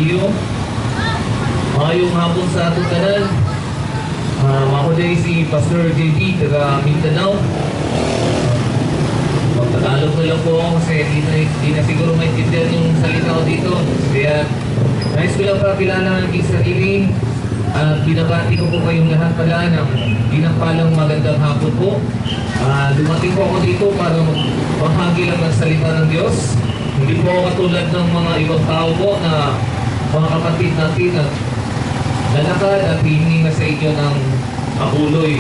Emilio. Maayong hapon sa atong tanan. Ako din si Pastor JD, taga Mindanao. Magtagalog na lang po ako kasi di na siguro maintindihan yung salita ko dito. Kaya nais ko lang pakilala ng aking sarili. At binabati ko po kayong lahat pala ng pinagpalang magandang hapon po. Dumating po ako dito para maghagi lang ng salita ng Diyos. Hindi po ako katulad ng mga ibang tao po na mga kapatid natin at lalakad at hihingi na sa inyo ng akuloy.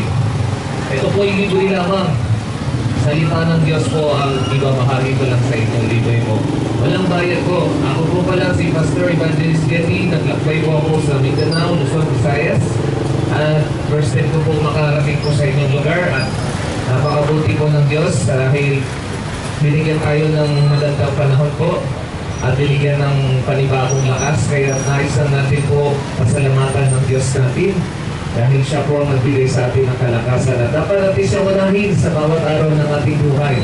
Ito po yung libre lamang. Salita ng Diyos po ang ibabahagi ko lang sa inyo, libre po. Walang bayad po. Ako po pala si Pastor Evangelist Getty. Naglakbay po ako sa Mindanao, Luzon, Visayas. At first time ko po makarating po sa inyong lugar at napakabuti po ng Diyos dahil binigyan tayo ng magandang panahon po at binigyan ng panibagong lakas. Kaya nais natin po pasalamatan ng Diyos natin dahil siya po ang nagbigay sa atin ng kalakasan at dapat natin siyang manahin sa bawat araw ng ating buhay.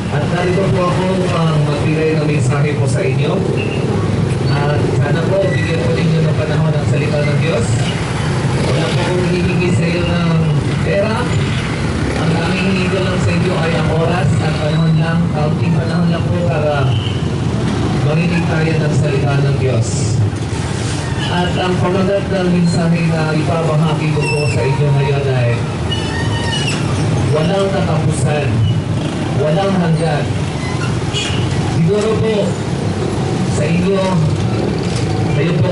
At narito po ako magbigay ng mensahe po sa inyo. At sana po bigyan po ninyo ng panahon ng salita ng Diyos. Wala po kong hihingi sa iyo ng pera. Ang aming hihingi lang sa inyo ay ang oras at panahon lang, kaunting panahon lang po para marinig tayo ng salita ng Diyos. At ang pamagat ng mensahe na ipabahagi ko po sa inyo ngayon ay walang katapusan, walang hanggan. Siguro po sa inyo, kayo po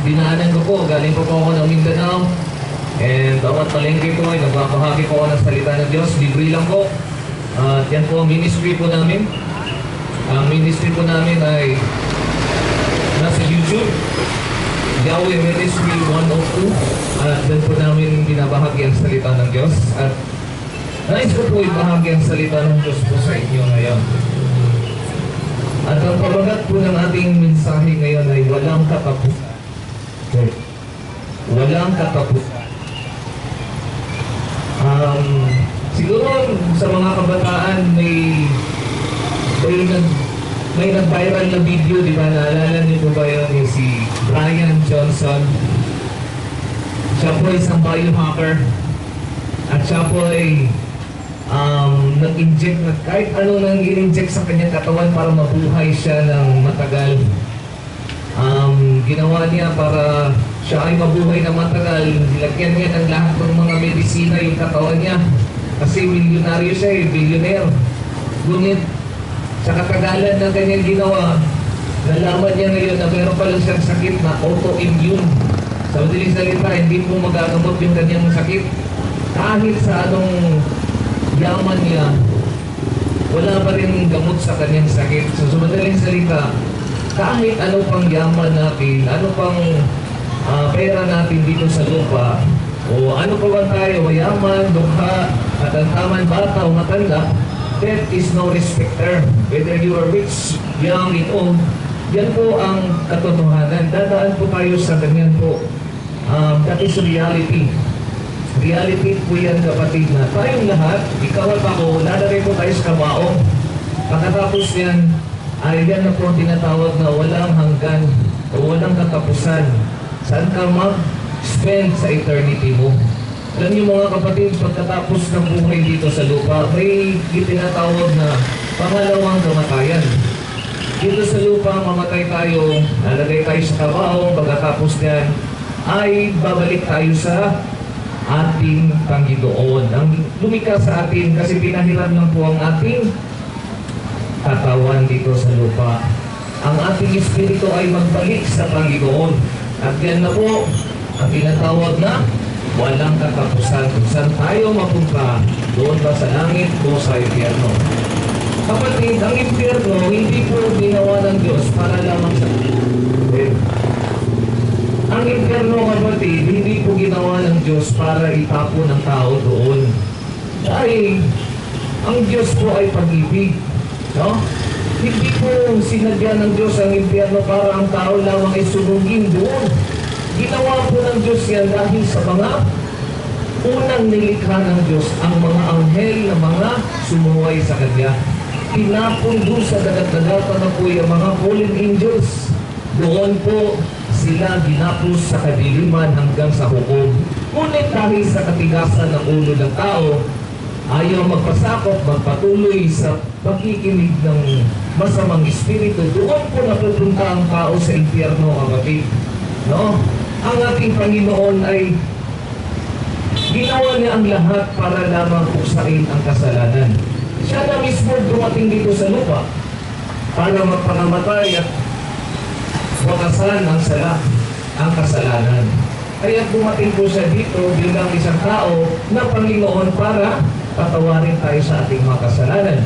dinaanan ko po, galing po ako ng Mindanao. And bawat palengke po ay nagbabahagi po ako ng salita ng Diyos. Libre lang po. At yan po ang ministry po namin. Ang ministry po namin ay nasa YouTube, Yahweh Ministry 102. At doon po namin binabahagi ang salita ng Diyos. At nais ko po ibahagi ang salita ng Diyos po sa inyo ngayon. At ang pamagat po ng ating mensahe ngayon ay walang katapusan. Walang katapusan. Siguro sa mga kabataan may nag-viral na video, di ba? Naalala niyo po ba yun si Brian Johnson? Siya po ay isang biohacker at siya po ay nag-inject na kahit ano nang in-inject sa kanyang katawan para mabuhay siya ng matagal. Ginawa niya para siya ay mabuhay na matagal. Nilagyan niya ng lahat ng mga medisina yung katawan niya. Kasi milyonaryo siya eh, billionaire. Ngunit sa katagalan ng kanyang ginawa, nalaman niya ngayon na meron palang siyang sakit na autoimmune. Sa madaling salita, hindi po magagamot yung kanyang sakit. Kahit sa anong yaman niya, wala pa rin gamot sa kanyang sakit. So sa madaling salita, kahit ano pang yaman natin, ano pang pera natin dito sa lupa, o ano pa ba tayo, mayaman, dukha, katantaman, bata o matanda, death is no respecter. Whether you are rich, young, and old, yan po ang katotohanan. Dadaan po tayo sa ganyan po. That is reality. Reality po yan, kapatid, na tayong lahat, ikaw at ako, lalagay po tayo sa kabaong. Pagkatapos yan, ay yan na po ang tinatawag na walang hanggan o walang katapusan. Saan ka mag-spend sa eternity mo? Alam niyo mga kapatid, pagkatapos ng buhay dito sa lupa, may tinatawag na pangalawang kamatayan. Dito sa lupa, mamatay tayo, lalagay tayo sa kabaong, pagkatapos yan, ay babalik tayo sa ating Panginoon. Ang lumikha sa atin kasi pinahiram lang po ang ating katawan dito sa lupa. Ang ating espiritu ay magbalik sa Panginoon. At yan na po ang tinatawag na walang katapusan. Kung saan tayo mapunta, doon ba sa langit o sa impyerno? Kapatid, ang impyerno hindi po ginawa ng Diyos para lamang sa ang impyerno, kapatid, hindi po ginawa ng Diyos para itapon ng tao doon. Dahil ang Diyos po ay pag-ibig. No? Hindi po sinadya ng Diyos ang impyerno para ang tao lamang ay sunugin doon. Ginawa po ng Diyos yan dahil sa mga unang nilikha ng Diyos, ang mga anghel na mga sumuway sa Kanya. Tinapon doon sa dagat-dagatan na po yung mga fallen angels. Doon po sila ginapos sa kadiliman hanggang sa hukom. Ngunit dahil sa katigasan ng ulo ng tao, ayaw magpasakop, magpatuloy sa pagkikinig ng masamang espiritu, doon po napupunta ang tao sa impyerno, kapatid. No? Ang ating Panginoon ay ginawa niya ang lahat para lamang puksain ang kasalanan. Siya na mismo dumating dito sa lupa para magpanamatay at wakasan ang kasalanan. Kaya dumating po siya dito bilang isang tao na Panginoon para patawarin tayo sa ating mga kasalanan.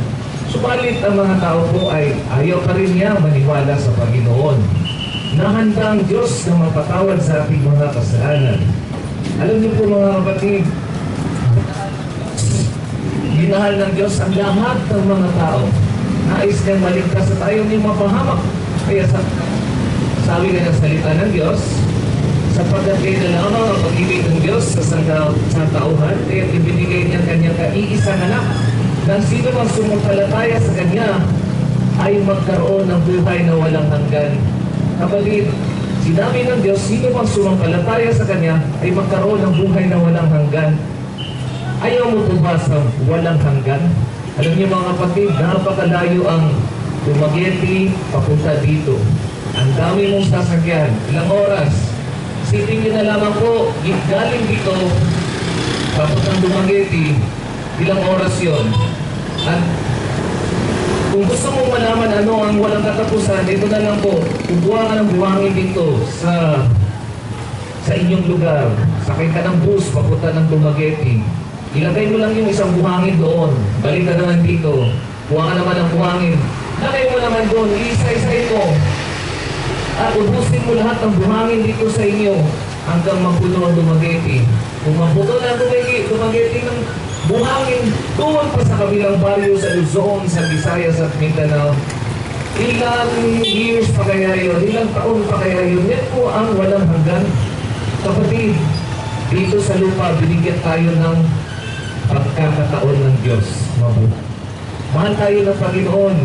Subalit ang mga tao po ay ayaw pa rin niya maniwala sa Panginoon. Nahanda ang Diyos na mapatawad sa ating mga kasalanan. Alam niyo po mga kapatid, ginahal ng Diyos ang lahat ng mga tao. Nais niyang maligtas sa tayo ni mapahamak. Kaya sabi ka ng salita ng Diyos, sapagkat kayo na lamang ang pag-ibig ng Diyos sa tauhan, kaya ibinigay niya kanyang kaiisang anak, nang sino mang sumumpalataya sa Kanya ay magkaroon ng buhay na walang hanggan. Kapatid, sinabi ng Diyos, sino mang sumumpalataya sa Kanya ay magkaroon ng buhay na walang hanggan. Ayaw mo po ba sa walang hanggan? Alam niyo mga kapatid, napakalayo ang Dumaguete papunta dito. Ang dami mong sasakyan, ilang oras. Sipin niyo na lamang po, galing dito, papuntang Dumaguete, ilang oras yon. At kung gusto mong malaman ano ang walang katapusan, ito na lang po, kukuha ka ng buhangin dito sa inyong lugar. Sakay ka ng bus, papunta ng Dumaguete. Ilagay mo lang yung isang buhangin doon. Balik ka naman dito. Kuha ka naman ng buhangin. Lagay mo naman doon, isa-isa ito. At ubusin mo lahat ng buhangin dito sa inyo hanggang mapuno ang Dumaguete. Kung mapuno na Dumaguete ng buhangin doon pa sa kabilang baryo sa Luzon, sa Visayas at Mindanao, ilang years pa kaya yun? Ilang taon pa kaya yun? Yan po ang walang hanggan. Kapatid, dito sa lupa, binigyan tayo ng pagkakataon ng Diyos. Mahal tayo ng Panginoon.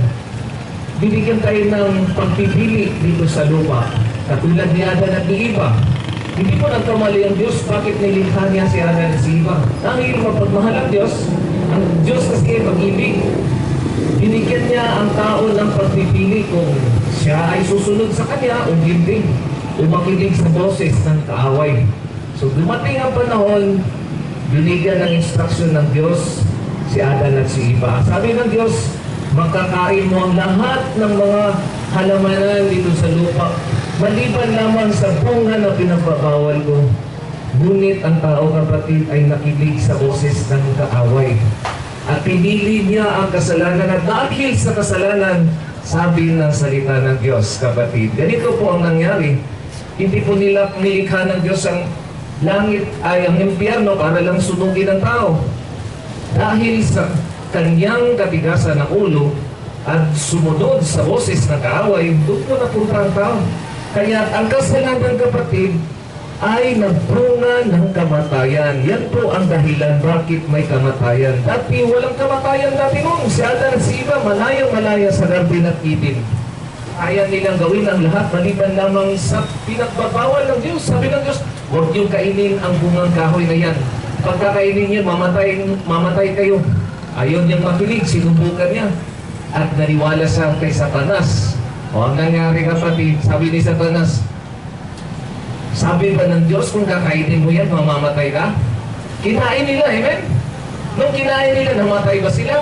Binigyan tayo ng pagpipili dito sa lupa. Katulad ni Adan at ni Eva. Hindi po nagkamali ang Diyos. Bakit nilikha niya si Adan at si Eva? Dahil mapagmahal ang Diyos. Ang Diyos kasi pag-ibig. Binigyan niya ang tao ng pagpipili kung siya ay susunod sa Kanya o hindi. O makinig sa boses ng kaaway. So dumating ang panahon, binigyan ng instruksyon ng Diyos si Adan at si Eva. Sabi ng Diyos, makakain mo ang lahat ng mga halamanan dito sa lupa, maliban lamang sa bunga na pinagbabawal ko. Ngunit ang tao, kapatid, ay nakinig sa boses ng kaaway. At pinili niya ang kasalanan, at dahil sa kasalanan Sabi ng salita ng Diyos, kapatid. Ganito po ang nangyari. Hindi po nila nilikha ng Diyos ang langit ay ang impyerno para lang sunugin ang tao. Dahil sa kanyang katigasan ng ulo at sumunod sa boses ng kaaway, doon po napunta ang tao. Kaya ang kasalanan, kapatid, ay nagbunga ng kamatayan. Yan po ang dahilan bakit may kamatayan. Dati walang kamatayan dati noon. Si Adan at si Eva, malayang-malaya sa Garden of Eden. Kaya nilang gawin ang lahat maliban lamang sa pinagbabawal ng Diyos. Sabi ng Diyos, huwag niyong kainin ang bungang kahoy na yan. Pagkakainin niyo, mamatay kayo. Ayaw niyang makinig, sinubukan niya. At naniwala siya kay Satanas. O ang nangyari, kapatid, sabi ni Satanas, sabi ba ng Diyos, kung kakainin mo yan, mamamatay ka? Kinain nila, amen? Nung kinain nila, namatay ba sila?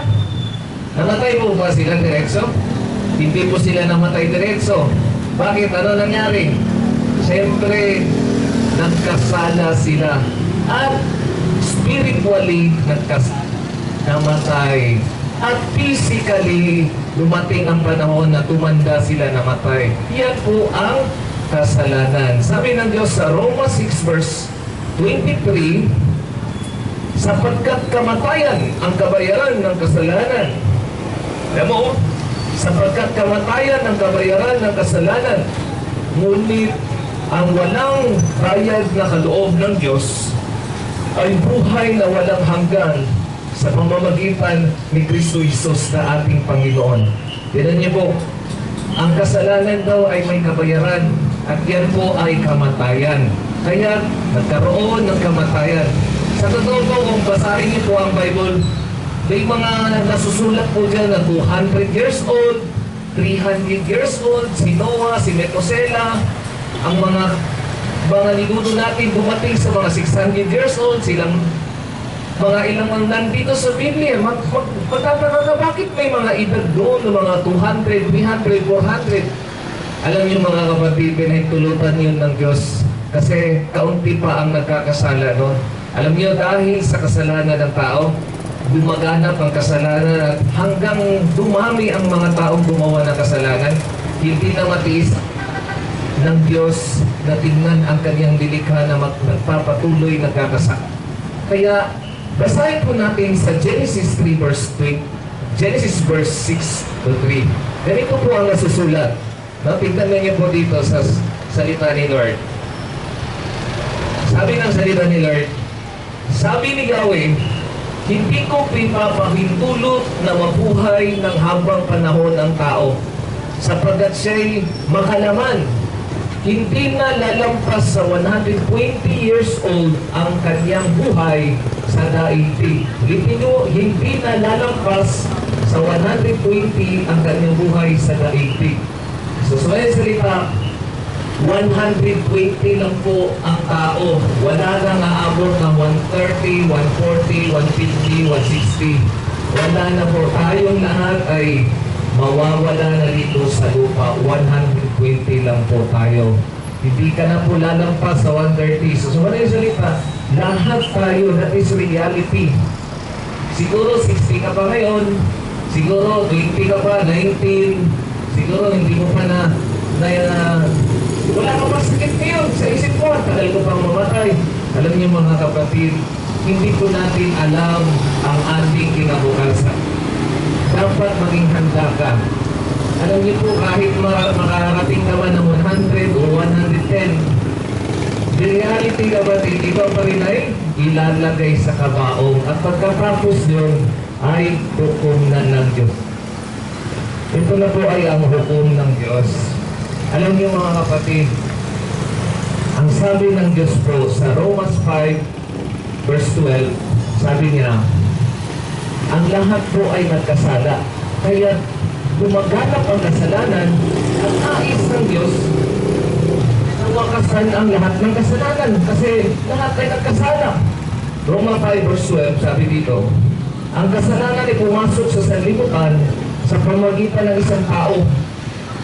Namatay po ba sila diretso? Hindi po sila namatay diretso. Bakit? Ano nangyari? Siyempre, nagkasala sila. At spiritually, namatay. At physically, dumating ang panahon na tumanda sila, namatay. Yan po ang kasalanan. Sabi ng Diyos sa Roma 6 verse 23, sapagkat kamatayan ang kabayaran ng kasalanan. Alam mo, sapagkat kamatayan ang kabayaran ng kasalanan, ngunit ang walang bayad na kaloob ng Diyos ay buhay na walang hanggan sa pamamagitan ni Kristo Jesus na ating Panginoon. Tignan niyo po, ang kasalanan daw ay may kabayaran at yan po ay kamatayan. Kaya nagkaroon ng kamatayan. Sa totoo po, kung basahin niyo po ang Bible, may mga nasusulat po dyan na 200 years old, 300 years old, si Noah, si Methuselah, ang mga ninuno natin dumating sa mga 600 years old, silang mga ilang ang nandito sa Biblia. Magtataka ka, bakit may mga edad doon ng mga 200, 300, 400? Alam niyo mga kapatid, pinahintulutan yun ng Diyos kasi kaunti pa ang nagkakasala noon. Alam niyo, dahil sa kasalanan ng tao, gumaganap ang kasalanan at hanggang dumami ang mga taong gumawa ng kasalanan, hindi na matiis ng Diyos na tingnan ang kanyang dilikha na magpapatuloy nagkakasala. Kaya basahin po natin sa Genesis 3 verse 3, Genesis verse 6 to 3. Ganito po ang nasusulat. Tingnan niyo po dito sa salita ni Lord. Sabi ng salita ni Lord, sabi ni Yahweh, hindi ko pinapahintulot na mabuhay ng habang panahon ng tao, sapagkat siya'y makalaman. Hindi na lalampas sa 120 years old ang kanyang buhay sa daigdig. Ulitin niyo, hindi na lalampas sa 120 ang kanyang buhay sa daigdig. So, sa mga salita, 120 lang po ang tao. Wala nang aabot ng 130, 140, 150, 160. Wala na po. Tayong lahat ay mawawala na dito sa lupa. 120 lang po tayo. Hindi ka na po lalampas sa 130. So, sa mga salita, lahat tayo, that is reality. Siguro 60 ka pa ngayon. Siguro 20 ka pa, 19. Siguro hindi mo pa na wala ka pa sakit ngayon sa isip ko, tagal ko pang mamatay. Alam niyo mga kapatid, hindi po natin alam ang ating kinabukasan. Dapat maging handa ka. Alam niyo po, kahit makarating ka man ng 100 o 110, the reality kapatid, ikaw pa rin ay ilalagay sa kabaong at pagkatapos yun ay hukom na ng Diyos. Ito na po ay ang hukom ng Diyos. Alam niyo mga kapatid, ang sabi ng Diyos po sa Romans 5 verse 12, sabi niya, ang lahat po ay nagkasala. Kaya gumaganap ang kasalanan at nais ng Diyos na wakasan ang lahat ng kasalanan. Kasi lahat ay nagkasala. Roma 5 verse 12, sabi dito, ang kasalanan ay pumasok sa sanlibutan sa pamamagitan ng isang tao.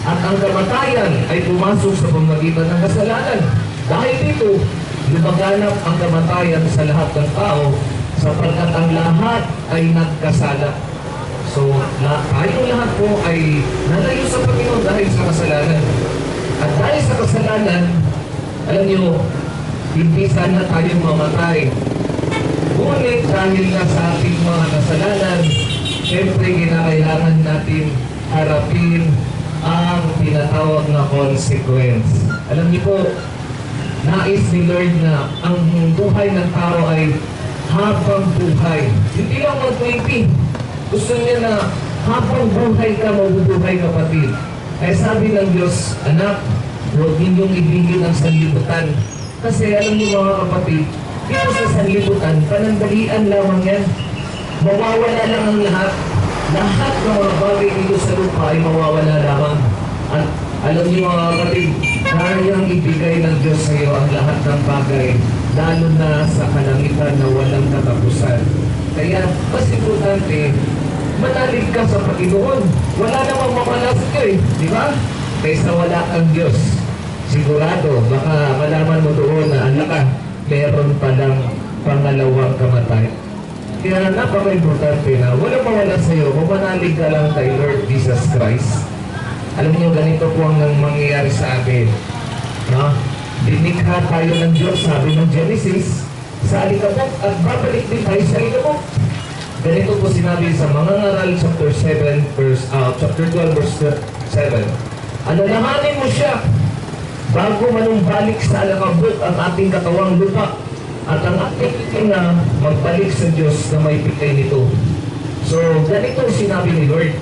At ang kamatayan ay pumasok sa pamamagitan ng kasalanan. Dahil dito, lumaganap ang kamatayan sa lahat ng tao sapagkat ang lahat ay nagkasala. So, tayong lahat po ay nalayo sa Panginoon dahil sa kasalanan. At dahil sa kasalanan, alam niyo, hindi sana tayong mamatay. Ngunit dahil na sa ating mga kasalanan, siyempre kinakailangan natin harapin ang tinatawag na consequence. Alam niyo po, nais ni Lord na ang buhay ng tao ay habang buhay. Hindi lang 120. Gusto niya na habang buhay ka, mabubuhay kapatid. Kaya sabi ng Diyos, anak, huwag ninyong ibigin ang sanlibutan. Kasi alam niyo mga kapatid, dito sa sanlibutan, panandalian lamang yan. Mawawala lang ang lahat. Lahat ng mga bagay dito sa lupa ay mawawala lamang. At alam niyo mga kapatid, kayang ibigay ng Diyos sa iyo ang lahat ng bagay, lalo na sa kalangitan na walang katapusan. Kaya, mas importante, manalig ka sa Panginoon. Wala namang mamalas ka di ba? Kaysa wala kang Diyos. Sigurado, baka malaman mo doon na meron palang pangalawang kamatay. Kaya napaka-importante na wala mawala sa iyo kung manalig ka lang kay Lord Jesus Christ. Alam niyo, ganito po ang mangyayari sa atin. No? Dinikha tayo ng Diyos, sabi ng Genesis, sa alikabok at babalik din tayo sa alikabok. Ganito po sinabi sa mga ngaral chapter 12 verse 7. Alalahanin mo siya bago manumbalik sa alikabok ang ating katawang lupa at ang ating na magbalik sa Diyos na may pitay nito. So, ganito sinabi ni Lord.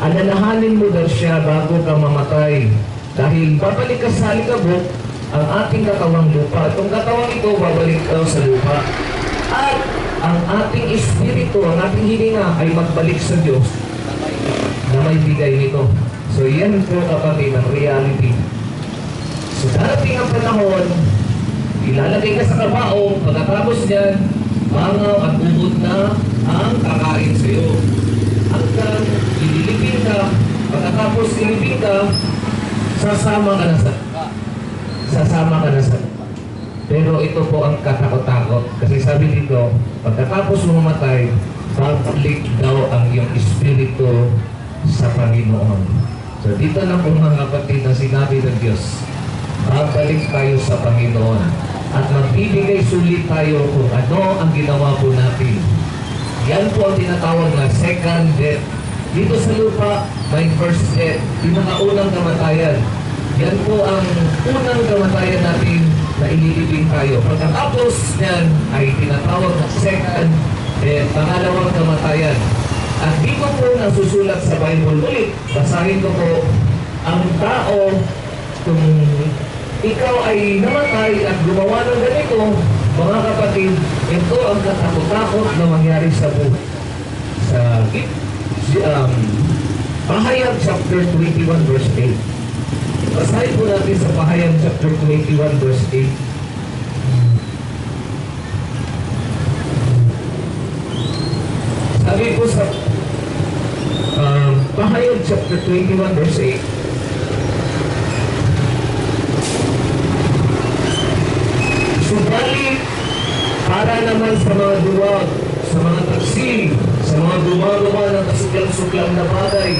Alalahanin mo daw siya bago ka mamatay dahil babalik ka sa alikabok ang ating katawang lupa. Itong katawang ito, babalik daw sa lupa. At ang ating espiritu, ang ating hininga ay magbalik sa Diyos na may bigay nito. So yan po kapatid ang reality. So darating ang panahon, ilalagay ka sa kabaong, pagkatapos niyan, bangaw at ubod na ang kakain sa iyo. Hanggang ililipin ka, pagkatapos ilipin ka, sasama ka na sa pero ito po ang katakot-takot kasi sabi dito, pagkatapos mamatay, babalik daw ang iyong espiritu sa Panginoon. So dito na po mga kapatid na sinabi ng Diyos, babalik tayo sa Panginoon at magbibigay sulit tayo kung ano ang ginawa po natin. Yan po ang tinatawag na second death. Dito sa lupa, may first death, pinakaunang kamatayan. Yan po ang unang kamatayan natin na ililibing tayo. Pagkatapos yan ay tinatawag na second death, pangalawang kamatayan. At dito po nasusulat sa Bible ulit. Basahin ko po, ang tao, kung ikaw ay namatay at gumawa ng ganito, mga kapatid, ito ang katakot-takot na mangyari sa buhay. Sa Pahayag chapter 21 verse 8. Basahin po natin sa Pahayag chapter 21 verse 8. Sabi po sa Pahayag chapter 21 verse 8. Subalit, para naman sa mga duwag, sa mga taksil, sa mga gumagawa ng kasuklang-suklang na bagay,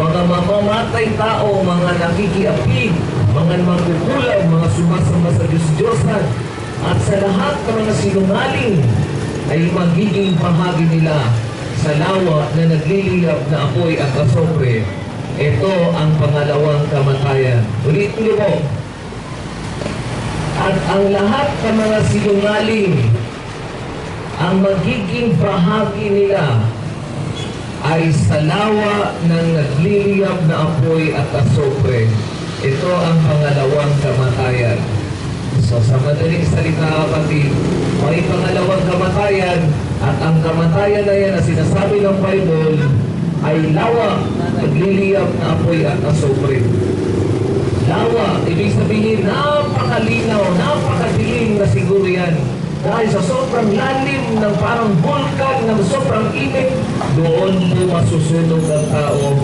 mga mamamatay tao, mga nakikiapid, mga magkukulang, mga sumasamba sa Diyos-Diyosan, at sa lahat ng mga sinungaling ay magiging bahagi nila sa lawa na nagliliyab na apoy at asopre. Ito ang pangalawang kamatayan. Ulit-ulit po. At ang lahat ng mga sinungaling, ang magiging bahagi nila ay sa lawa ng nagliliyab na apoy at asopre. Ito ang pangalawang kamatayan. So sa madaling salita kapatid, may pangalawang kamatayan at ang kamatayan na yan na sinasabi ng Bible ay lawa, nagliliyab na apoy at asopre. Lawa, ibig sabihin napakalinaw, napakadilim na siguro yan. Dahil sa sobrang lalim ng parang vulkan, ng sobrang init, doon mo masusunog ang tao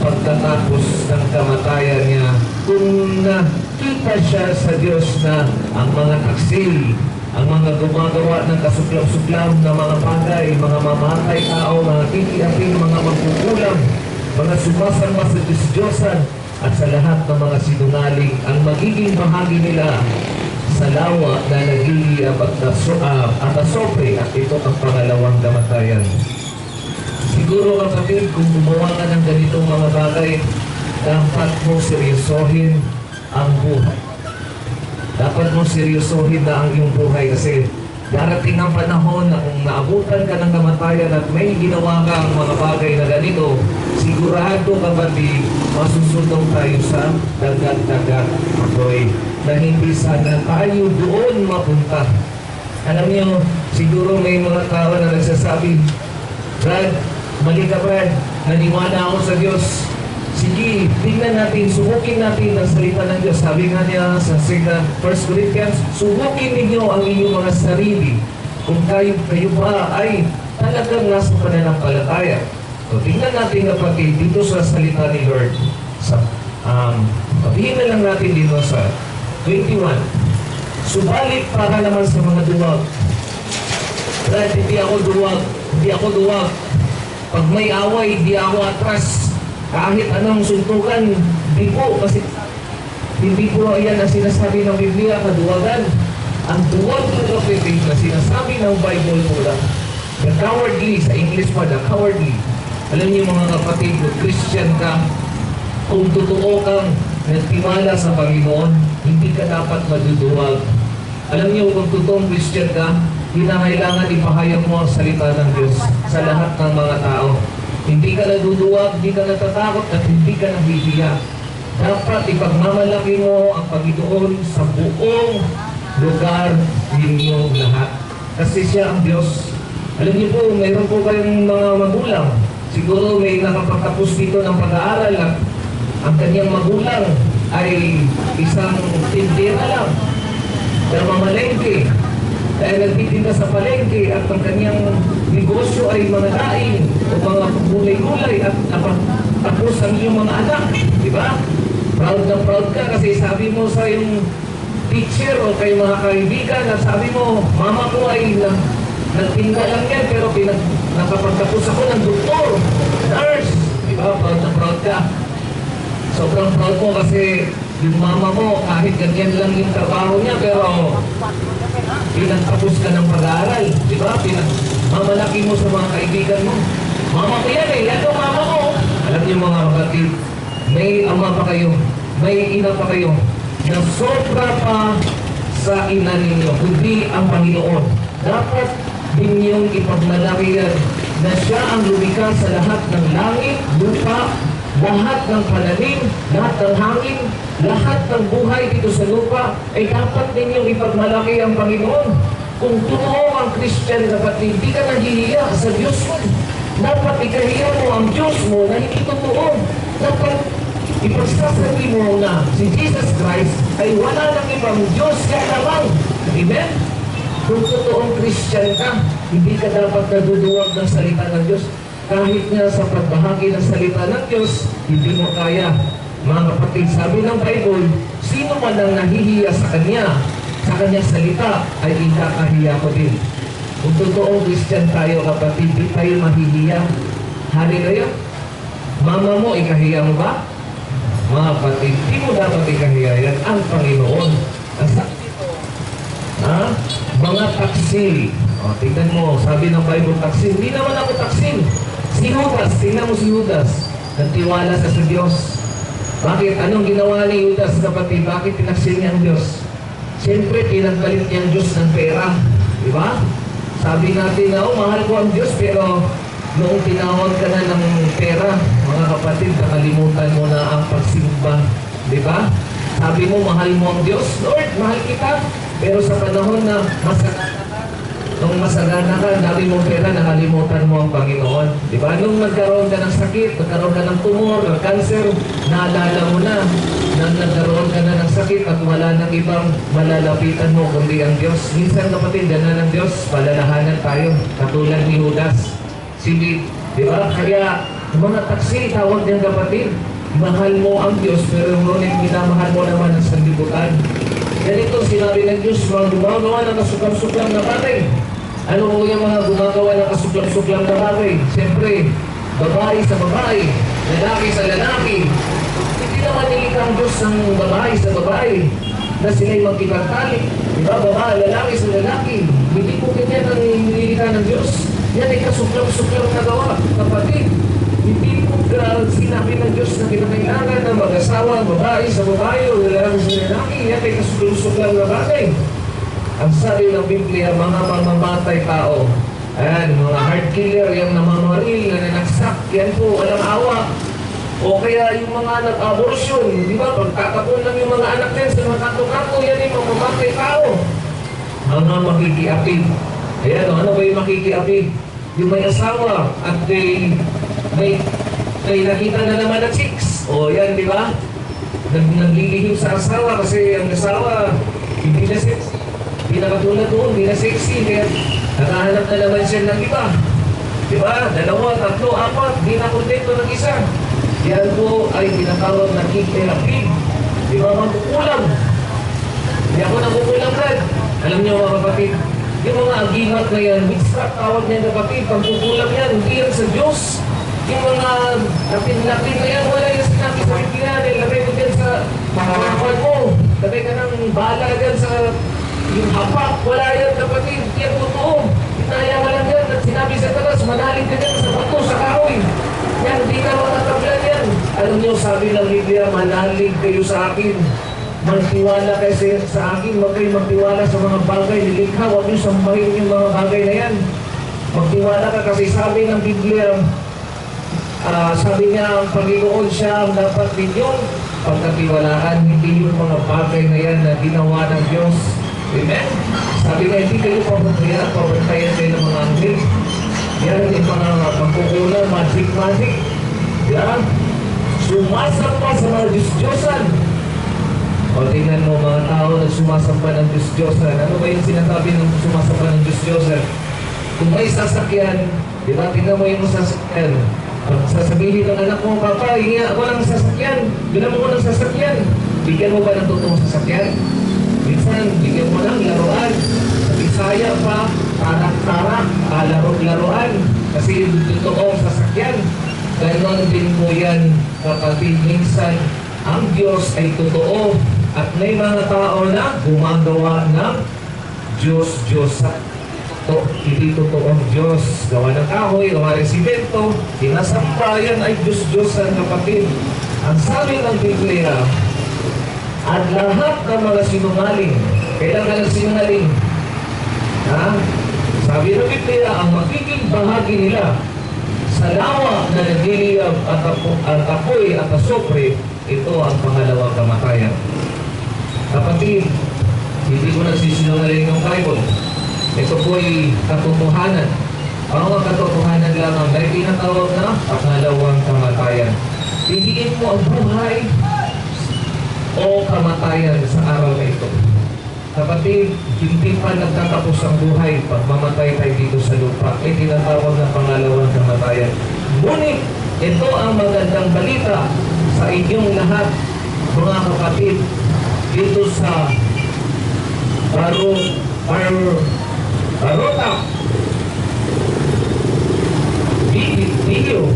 pagkatapos ng kamatayan niya. Kung kita siya sa Diyos na ang mga taksil, ang mga gumagawa ng kasuklam-suklam na mga bagay, mga mamatay tao, mga titiapin, mga magkukulam, mga sumasama sa Diyos-Diyosan, at sa lahat ng mga sinungaling, ang magiging bahagi nila sa lawa na nagigiyab at asopre, at ito ang pangalawang kamatayan. Siguro kapatid, kung gumawa ka ng ganitong mga bagay, dapat mo seryosohin ang buhay. Dapat mo seryosohin na ang iyong buhay kasi darating ang panahon na kung naabutan ka ng kamatayan at may ginawa ka ang mga bagay na ganito, sigurado kapatid, masusunod tayo sa dagat-dagat apoy na hindi sana tayo doon mapunta. Alam niyo, siguro may mga tao na nagsasabi, Brad, mali ka Brad, naniwala ako sa Diyos. Sige, tingnan natin, subukin natin ang salita ng Diyos. Sabi nga niya sa 1 Corinthians, subukin ninyo ang inyong mga sarili kung kayo ba ay talagang nasa pananampalataya. So, tingnan natin kapatid dito sa salita ni Lord. Sabihin na lang natin dito sa 21. Subalit para naman sa mga duwag. Brad, hindi ako duwag. Pag may away, hindi ako atras. Kahit anong suntukan, hindi po. Kasi hindi po yan ang sinasabi ng Biblia, kaduwagan. Ang duwag ng kapatid na sinasabi ng Bible po lang. The cowardly, sa English pa, the cowardly. Alam niyo mga kapatid, kung Christian ka, kung totoo kang nagtiwala sa Panginoon, hindi ka dapat maduduwag. Alam niyo kung totoong Christian ka, hinahailangan ipahayag mo ang salita ng Diyos sa lahat ng mga tao. Hindi ka naduduwag, hindi ka natatakot, at hindi ka nahihiya. Dapat ipagmamalaki mo ang Panginoon sa buong lugar ninyong lahat. Kasi siya ang Diyos. Alam niyo po, mayroon po kayong mga magulang. Siguro may nakapagtapos dito ng pag-aaral at ang kanyang magulang ay isang tindera lang. Namamalengke. Dahil nagtitinda sa palengke at ang kanyang negosyo ay mga daing o mga gulay-gulay at tapos ang iyong mga anak. Di ba? Proud na proud ka kasi sabi mo sa iyong teacher o kay mga kaibigan at sabi mo, mama ko ay nagtinda lang yan pero nakapagtapos ako ng doktor, nurse. Di ba? Proud na proud ka. Sobrang proud mo kasi yung mama mo kahit ganyan lang yung trabaho niya pero pinagtapos ka ng pag-aaral, di ba? Mamalaki mo sa mga kaibigan mo. Mama ko yan eh, yan ang mama ko. Alam niyo mga kapatid, may ama pa kayo, may ina pa kayo, na sobra pa sa ina ninyo, kundi ang Panginoon. Dapat ninyong ipagmalaki yan na siya ang lumikha sa lahat ng langit, lupa, lahat ng pananim, lahat ng hangin, lahat ng buhay dito sa lupa, ay dapat ninyong ipagmalaki ang Panginoon. Kung totoo ang Christian, dapat hindi ka nahihiya sa Diyos mo. Dapat ikahiya mo ang Diyos mo na hindi totoo. Dapat ipagsasabi mo na si Jesus Christ ay wala nang ibang Diyos kaya lamang. Amen? Kung totoong Christian ka, hindi ka dapat naduduwag ng salita ng Diyos. Kahit nga sa pagbahagi ng salita ng Diyos, hindi mo kaya. Mga kapatid, sabi ng Bible, sino man ang nahihiya sa kanyang salita, ay ikakahiya ko din. Kung totoong Christian tayo, kapatid, di tayo mahihiya. Hallelujah. Mama mo, ikahiya mo ba? Mga kapatid, di mo dapat ikahiya yan ang Panginoon. Mga taksil. O, tingnan mo, sabi ng Bible, taksil. Hindi naman ako taksil. Si Judas, tingnan mo si Judas. Nagtiwala sa Diyos. Bakit? Anong ginawa ni Judas, kapatid? Bakit pinaksil niya ang Diyos? Siyempre, pinagpalit niya ang Diyos ng pera. Di ba? Sabi natin na, mahal ko ang Diyos, pero noong tinawag ka na ng pera, mga kapatid, nakalimutan mo na ang pagsimba. Di ba? Sabi mo, mahal mo ang Diyos. Lord, mahal kita. Pero sa panahon na nung masagana ka, dami mong pera, nakalimutan mo ang Panginoon. Di ba? Nung nagkaroon ka ng sakit, nagkaroon ka ng tumor, ng cancer, naalala mo na nagkaroon ka na ng sakit at wala nang ibang malalapitan mo kundi ang Diyos. Minsan kapatid, gana ng Diyos, palalahanan tayo, katulad ni Judas. Di ba? Kaya, mga taksi, tawag niyang kapatid, mahal mo ang Diyos, pero ngunit minamahal mo naman ang sanlibutan. Ganito sinabi ng Diyos, mga gumagawa ng kasuklam-suklam na bagay. Ano po yung mga gumagawa ng kasuklam-suklam na bagay? Siyempre, babae sa babae, lalaki sa lalaki. Hindi naman nilikang Diyos ng babae sa babae na sila'y magkipagtalik. Diba, babae, lalaki sa lalaki. Hindi po ganyan ang nilikang ng Diyos. Yan ay kasuklam-suklam na gawa, kapatid. Hindi po sinabi ng Diyos na kinakailangan ng mag-asawa, babae sa babae o lalaki sa lalaki. Yan ay kasuklam-suklam na bagay. Ang sabi ng Biblia, mga mamamatay tao, ayan, mga heart killer, yung namamaril, na nanaksak, yan po, walang awa. O kaya yung mga nag-abortion, di ba, pagtatapon lang yung mga anak yan sa mga kanto-kanto, yan yung mamamatay tao. Mga makikiapid. Ayan, ano ba yung makikiapid? Yung may asawa at may nakita na naman na chicks. O yan, di ba? Naglilihim sa asawa kasi ang asawa, hindi na sexy. Hindi na katulad doon, hindi na sexy. Kaya nakahanap na naman siya ng iba. Diba? 2, 3, 4, hindi na kontento ng isa. Yan po ay tinatawag na kick-therapy. Diba? Magkukulang. Hindi ako nagkukulang, Brad. Alam niyo mga kapatid, yung mga agimat na yan, witchcraft tawag niya kapatid, pagkukulang yan, hindi yan sa Diyos. Yung mga lapin-lapin na yan, wala yung sinabi sa Biblia. Lagay mo dyan sa pangakawan mo. Lagay ka ng bala dyan sa yung hapak, wala yan kapatid, yan totoo. Inaya ka lang yan at sinabi sa talas, manalig ka dyan sa bato, sa kahoy. Yan, di ka matatablan yan. Alam niyo, sabi ng Biblia, manalig kayo sa akin. Magtiwala kayo sa akin, huwag kayo magtiwala sa mga bagay nilikha, huwag niyo sambahin yung mga bagay na yan. Magtiwala ka kasi sabi ng Biblia, sabi niya, ang Panginoon siya ang dapat ninyong pagkatiwalaan, hindi yung mga bagay na yan na ginawa ng Diyos. Amen? Sabi nga, hindi kayo pabantayan kayo ng mga anghel. Yan yung mga pagkukulang, magic. Yan. Sumasampa sa mga Diyos-Diyosan. O tingnan mo mga tao na sumasampa ng Diyos-Diyosan. Ano ba yung sinasabi ng sumasampa ng Diyos-Diyosan? Kung may sasakyan, di ba, tingnan mo yung sasakyan. Sasabihin ng anak mo, Papa, hingi ako ng sasakyan. Bilang mo ng sasakyan. Bigyan mo ba ng totoong sasakyan? Minsan, bigyan mo ng laruan. Sa Bisaya pa, tarak-tarak, laro-laruan. Kasi totoong sasakyan. Ganon din po yan, kapatid. Minsan, ang Diyos ay totoo. At may mga tao na gumagawa ng Diyos-Diyosan. Hindi totoong Diyos. Gawa ng kahoy, gawa ng simento. Sinasampayan ay Diyos-Diyosan, kapatid. Ang sabi ng Biblia, at lahat ng mga sinungaling, kailan ka nagsinungaling? Ha? Sabi ng Biblia, ang magiging bahagi nila sa lawa na nagiliyab at apoy at asopre, ito ang pangalawang kamatayan. Kapatid, hindi ko nagsisinungaling ng Bible. Ito po ay katotohanan. Ang mga katotohanan lamang na tinatawag na pangalawang kamatayan. Piliin mo ang buhay o kamatayan sa araw na ito. Kapatid, hindi pa nagtatapos ang buhay pag mamatay tayo dito sa lupa. Ay tinatawag na pangalawang kamatayan. Ngunit, ito ang magandang balita sa inyong lahat, mga kapatid, dito sa Barota video.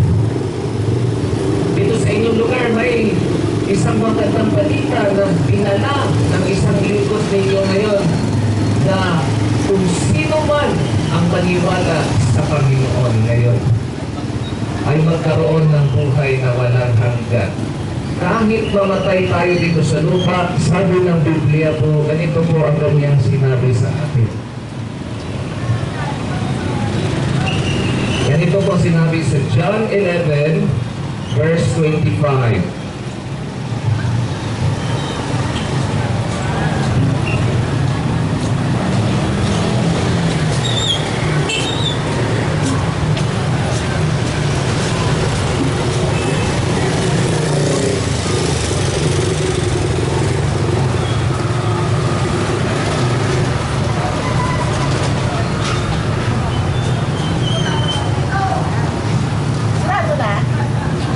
Dito sa inyong lugar may isang magandang balita na pinala ng isang lingkod ninyo ngayon na kung sino man ang maniwala sa Panginoon ngayon ay magkaroon ng buhay na walang hanggan. Kahit mamatay tayo dito sa lupa, sabi ng Biblia po, ganito po ang kanyang sinabi sa atin. Ganito po sinabi sa John 11, verse 25.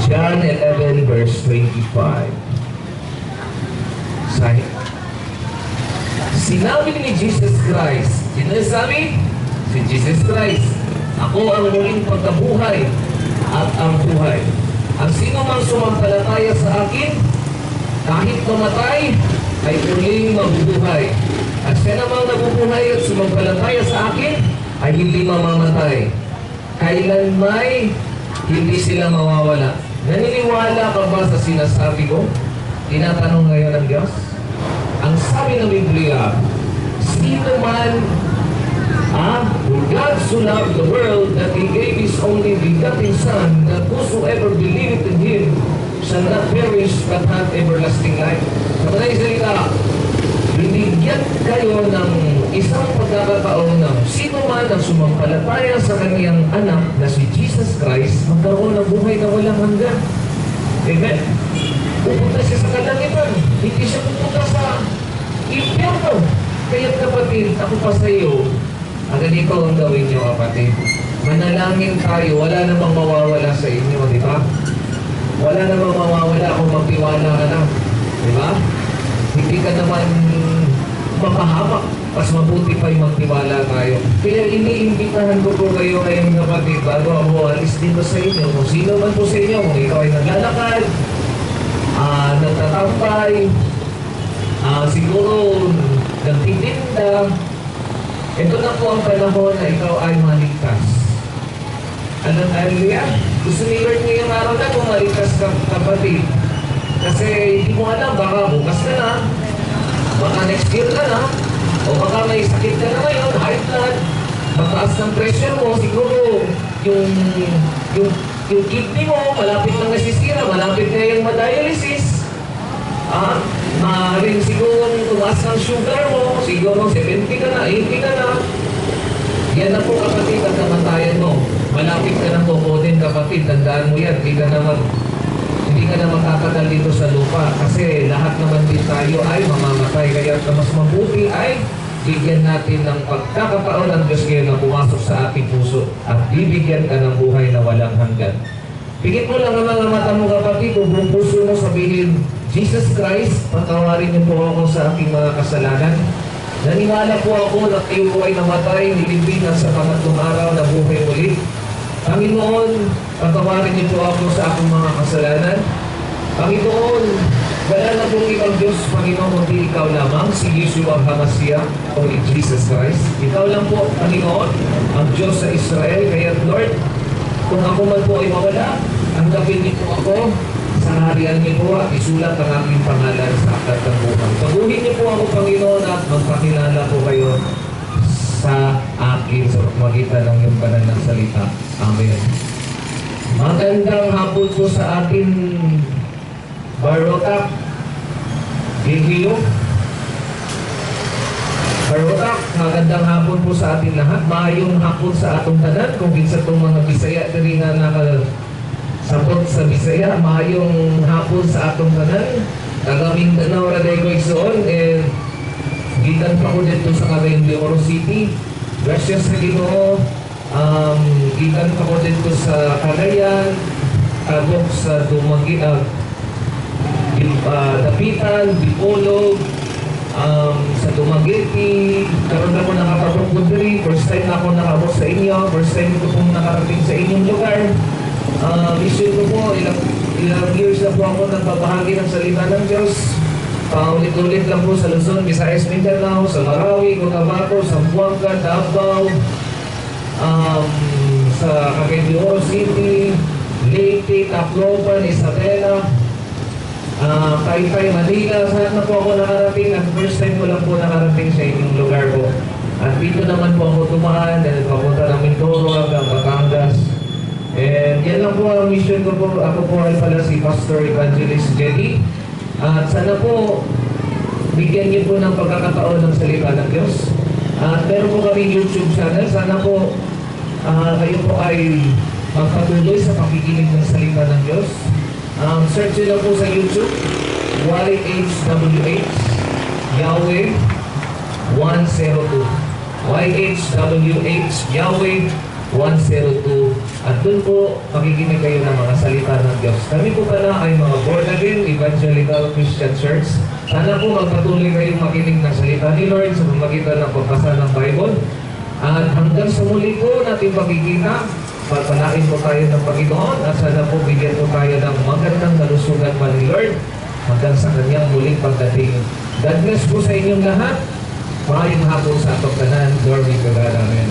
John 11 verse 25. Say, sinabi ni Jesus Christ, sino sabi? Si Jesus Christ, ako ang muling pagkabuhay at ang buhay. Ang sino mang sumampalataya sa akin, kahit mamatay, ay muling mabubuhay. At siya namang nabubuhay at sumampalataya sa akin, ay hindi mamamatay. Kailanmay, hindi sila mawawala. Naniniwala ka ba sa sinasabi ko? Tinatanong ngayon ng Diyos. Ang sabi ng Biblia, sino man, God so loved the world that He gave His only begotten Son, that whosoever believeth in Him shall not perish but have everlasting life. Sa kanay salita, binigyan kayo ng isang pagkakataon na sino man ang sumampalataya sa kaniyang anak na si Jesus Christ, magkaroon ng buhay na walang hanggan. Amen. Pupunta siya sa kalangitan. Hindi siya pupunta sa impyerno. Kaya kapatid, ako pa sa iyo, ang ganito ang gawin niyo kapatid. Manalangin tayo, wala namang mawawala sa inyo, di ba? Wala namang mawawala kung magtiwala ka na. Di ba? Hindi ka naman mapahamak. Mas mabuti pa yung magtiwala tayo. Kaya iniimbitahan ko po kayo ngayong kapatid bago ako alis dito sa inyo. Kung sino man po sa inyo, kung ikaw ay naglalakad, nagtatampay, siguro nagtitinda, ito na po ang panahon na ikaw ay maligtas. Anong hallelujah? Gusto ni Lord ngayong araw na kung maligtas ka kapatid. Kasi hindi mo alam, baka bukas ka na, baka next year ka na, o baka may sakit ka na ngayon, high blood, mataas ng pressure mo, siguro yung kidney mo, malapit nang nasisira, malapit na yung ma-dialysis. Maaaring siguro tumaas ng sugar mo, siguro 70 ka na, 80 ka na. Yan na po kapatid ang kamatayan mo. Malapit ka ng kukunin kapatid, tandaan mo yan, hindi ka na magtatagal dito sa lupa kasi lahat naman din tayo ay mamamatay. Kaya mas mabuti ay bigyan natin ng pagkakataon ng Diyos ngayon na pumasok sa ating puso at bibigyan ka ng buhay na walang hanggan. Pigit mo lang ang mga mata mo kapatid, kung buong puso mo sabihin, Jesus Christ, patawarin niyo po ako sa aking mga kasalanan. Naniwala po ako na kayo po ay namatay, nilibingan sa pangatlong araw na buhay ulit. Panginoon, patawarin niyo po ako sa aking mga kasalanan. Panginoon, wala na pong ibang Diyos, Panginoon, kundi ikaw lamang, si Yeshua HaMashiach, o Jesus Christ. Ikaw lang po, Panginoon, ang Diyos sa Israel. Kaya Lord, kung ako man po ay mawala, tanggapin niyo po ako sa harian niyo po at isulat ang aking pangalan sa aklat ng buhay. Paguhin niyo po ako, Panginoon, at magpakilala po kayo sa akin sa magitan ng iyong banal ng salita. Amen. Magandang hapon po sa atin, Barotak, Gilgilo. Barotak, magandang hapon po sa atin lahat. Maayong hapon sa atong tanan. Kung kinsa itong mga Bisaya diri nga nakasapot sa Bisaya, maayong hapon sa atong tanan. Tagaming Mindanao raday ko igsoon, gitan pa ko dito sa Cagayan de Oro City. Gracias sa Ginoo. Gitan pa ko dito sa Cagayan, agok sa Dapitan, Dipolog, sa Dumaguete. Karoon na ko nakapagod ko diri. First time na ako nakabot sa inyo. First time ko pong nakarating sa inyong lugar. Mission ko po, ilang years na po ako nagbabahagi ng salita ng Diyos. Paulit-ulit lang po sa Luzon, Visayas, Mindanao, sa Marawi, Cotabato, Zamboanga, Davao, sa Cagayan de Oro City, Leyte, Tacloban, Isabela, Taytay, Manila. Saan na po ako nakarating? At first time ko lang po nakarating sa inyong lugar po. At dito naman po ako tumaan dahil papunta ng Mindoro hanggang Batangas. And yan lang po ang mission ko po. Ako po ay pala si Pastor Evangelist Jenny. At sana po bigyan niyo po ng pagkakataon ng salita ng Diyos. At meron po kami YouTube channel. Sana po kayo po ay magpatuloy sa pakikinig ng salita ng Diyos. Search nyo lang po sa YouTube, YHWH Yahweh 102. YHWH Yahweh 102. At doon po, makikinig kayo ng mga salita ng Diyos. Kami po pala ay mga born again Evangelical Christian Church. Sana po magpatuloy kayong makinig ng salita ni Lord sa pamagitan ng pagbasa ng Bible. At hanggang sa muli po natin pagkikita, pagpalain po tayo ng Panginoon at sana po bigyan po tayo ng magandang nalusugan pa ni Lord hanggang sa kanyang muling pagdating. God bless po sa inyong lahat. Maayong hapon sa atong tanan. Glory to God. Amen.